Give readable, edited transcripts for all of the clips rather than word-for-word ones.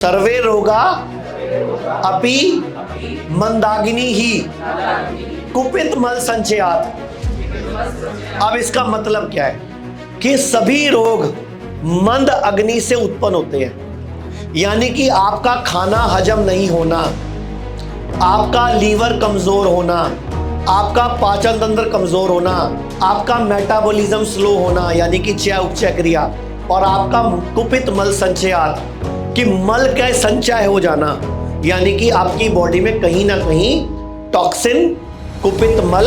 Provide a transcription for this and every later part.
सर्वे रोगा अपि मंदाकिनी ही कुपित मल संचयात। अब इसका मतलब क्या है कि सभी रोग मंद अग्नि से उत्पन्न होते हैं, यानी कि आपका खाना हजम नहीं होना, आपका लीवर कमजोर होना, आपका पाचन तंत्र कमजोर होना, आपका मेटाबॉलिज्म स्लो होना यानी कि चय उपचय क्रिया, और आपका कुपित मल संचयात कि मल का संचय हो जाना, यानी कि आपकी बॉडी में कहीं ना कहीं टॉक्सिन कुपित मल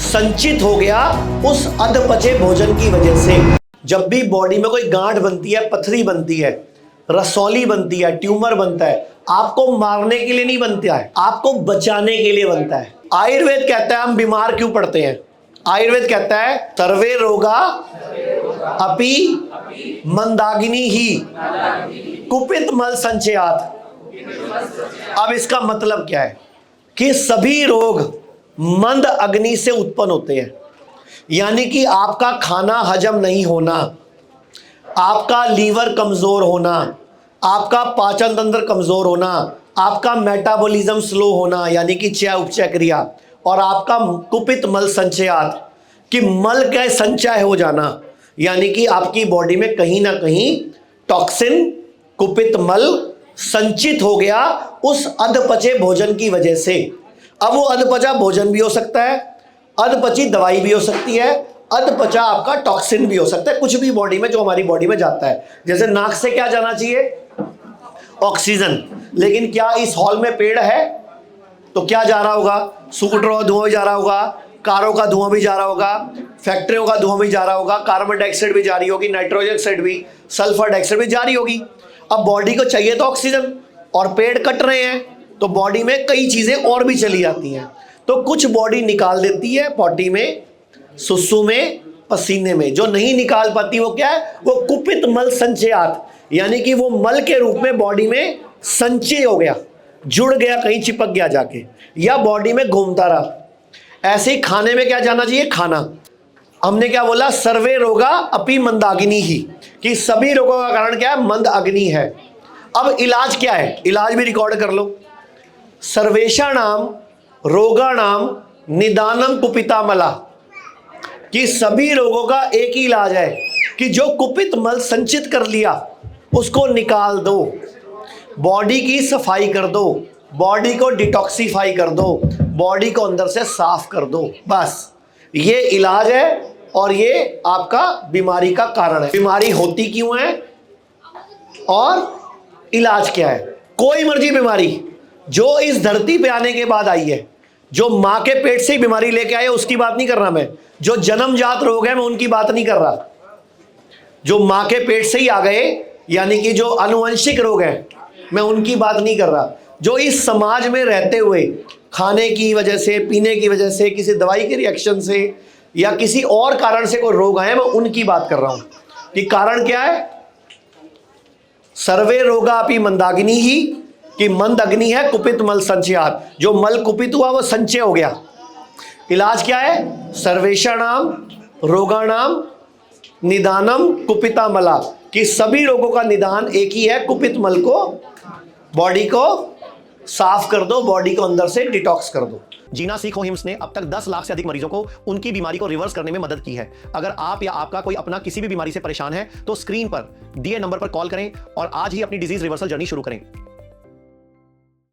संचित हो गया उस अधपचे भोजन की वजह से। जब भी बॉडी में कोई गांठ बनती है, पथरी बनती है, रसौली बनती है, ट्यूमर बनता है, आपको मारने के लिए नहीं बनता है, आपको बचाने के लिए बनता है। आयुर्वेद कहता है हम बीमार क्यों पड़ते हैं? आयुर्वेद कहता है सर्वे रोगा अपि मंदाकिनी ही कुपित मल संचयात। अब इसका मतलब क्या है कि सभी रोग मंद अग्नि से उत्पन्न होते हैं, यानी कि आपका खाना हजम नहीं होना, आपका लीवर कमजोर होना, आपका पाचन तंत्र कमजोर होना, आपका मेटाबॉलिज्म स्लो होना यानी कि चय उपचय क्रिया, और आपका कुपित मल संचयात कि मल का संचय हो जाना, यानी कि आपकी बॉडी में कहीं ना कहीं टॉक्सिन कुपित मल संचित हो गया उस अधपचे भोजन की वजह से। अब वो अधपचा भोजन भी हो सकता है, अधपची दवाई भी हो सकती है, अधपचा आपका टॉक्सिन भी हो सकता है, कुछ भी बॉडी में जो हमारी बॉडी में जाता है। जैसे नाक से क्या जाना चाहिए? ऑक्सीजन। लेकिन क्या इस हॉल में पेड़ है तो क्या जा रहा होगा? स्कूटर का धुआं भी जा रहा होगा, कारों का धुआं भी जा रहा होगा, फैक्ट्रियों का धुआं भी जा रहा होगा, कार्बन डाइऑक्साइड भी जा रही होगी, नाइट्रोजन ऑक्साइड भी, सल्फर डाइऑक्साइड भी जा रही होगी। अब बॉडी को चाहिए तो ऑक्सीजन, और पेड़ कट रहे हैं तो बॉडी में कई चीजें और भी चली जाती हैं, तो कुछ बॉडी निकाल देती है पॉटी में, सुसु में, पसीने में। जो नहीं निकाल पाती वो क्या है? वो कुपित मल संचयात, यानी कि वो मल के रूप में बॉडी में संचय हो गया, जुड़ गया, कहीं चिपक गया जाके, या बॉडी में घूमता रहा। ऐसे ही खाने में क्या जाना चाहिए? खाना। हमने क्या बोला? सर्वे रोगा अपि मंदाकिनी ही, कि सभी रोगों का कारण क्या है? मंद अग्नि है। अब इलाज क्या है? इलाज भी रिकॉर्ड कर लो। सर्वेषाणाम रोगाणाम निदानम कुपिता मला, कि सभी रोगों का एक ही इलाज है कि जो कुपित मल संचित कर लिया उसको निकाल दो, बॉडी की सफाई कर दो, बॉडी को डिटॉक्सिफाई कर दो, बॉडी को अंदर से साफ कर दो। बस ये इलाज है, और ये आपका बीमारी का कारण है। बीमारी होती क्यों है और इलाज क्या है? कोई मर्जी बीमारी जो इस धरती पे आने के बाद आई है, जो मां के पेट से ही बीमारी लेके आए, उसकी बात नहीं कर रहा मैं। जो जन्मजात रोग है मैं उनकी बात नहीं कर रहा। जो मां के पेट से ही आ गए यानी कि जो आनुवंशिक रोग है, मैं उनकी बात नहीं कर रहा। जो इस समाज में रहते हुए खाने की वजह से, पीने की वजह से, किसी दवाई के रिएक्शन से या किसी और कारण से कोई रोग आए, मैं उनकी बात कर रहा हूं कि कारण क्या है। सर्वे रोगा अपि मंदाकिनी ही, कि मंद अग्नि है, कुपित मल संचयात, जो मल कुपित हुआ वो संचय हो गया। इलाज क्या है? सर्वेषाणाम रोगाणाम निदानम कुपिता मला, कि सभी रोगों का निदान एक ही है, कुपित मल को, बॉडी को साफ कर दो, बॉडी को अंदर से डिटॉक्स कर दो। जीना सीखो हिम्स ने अब तक 10 लाख से अधिक मरीजों को उनकी बीमारी को रिवर्स करने में मदद की है। अगर आप या आपका कोई अपना किसी भी बीमारी से परेशान है तो स्क्रीन पर दिए नंबर पर कॉल करें और आज ही अपनी डिजीज रिवर्सल जर्नी शुरू करें।